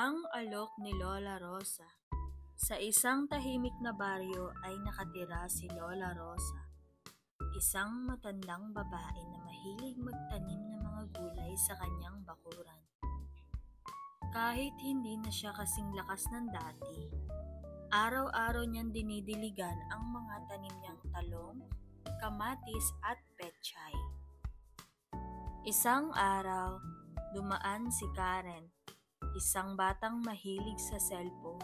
Ang alok ni Lola Rosa. Sa isang tahimik na baryo ay nakatira si Lola Rosa, isang matandang babae na mahilig magtanim ng mga gulay sa kanyang bakuran. Kahit hindi na siya kasing lakas ng dati, araw-araw niyang dinidiligan ang mga tanim niyang talong, kamatis at pechay. Isang araw, dumaan si Karen, isang batang mahilig sa cellphone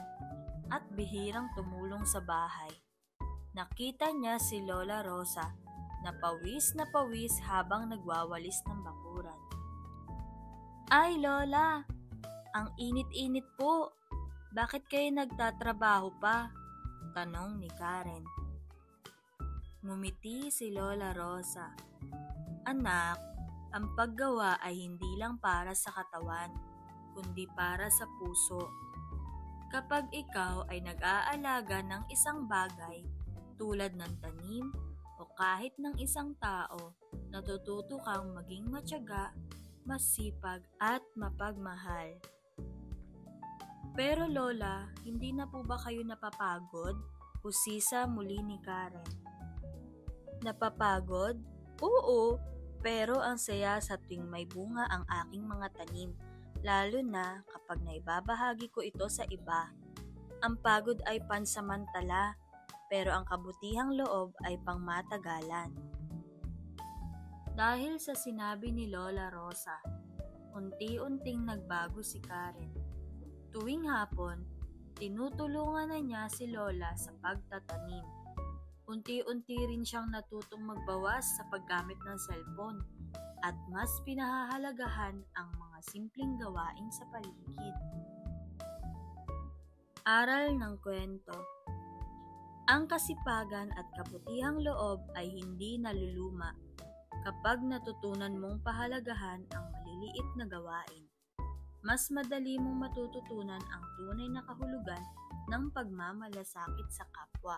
at bihirang tumulong sa bahay. Nakita niya si Lola Rosa na pawis habang nagwawalis ng bakuran. "Ay Lola, ang init-init po. Bakit kayo nagtatrabaho pa?" tanong ni Karen. Ngumiti si Lola Rosa. "Anak, ang paggawa ay hindi lang para sa katawan, kundi para sa puso. Kapag ikaw ay nag-aalaga ng isang bagay tulad ng tanim o kahit ng isang tao, natututo kang maging matyaga, masipag at mapagmahal." "Pero Lola, hindi na po ba kayo napapagod?" Usisa muli ni Karen. "Napapagod? Oo, pero ang saya sa tuwing may bunga ang aking mga tanim, lalo na kapag naibabahagi ko ito sa iba. Ang pagod ay pansamantala, pero ang kabutihang loob ay pangmatagalan." Dahil sa sinabi ni Lola Rosa, unti-unting nagbago si Karen. Tuwing hapon, tinutulungan na niya si Lola sa pagtatanim. Unti-unti rin siyang natutong magbawas sa paggamit ng cellphone at mas pinahahalagahan ang mga simpleng gawain sa paligid. Aral ng kwento. Ang kasipagan at kabutihang loob ay hindi naluluma kapag natutunan mong pahalagahan ang maliliit na gawain. Mas madali mong matututunan ang tunay na kahulugan ng pagmamalasakit sa kapwa.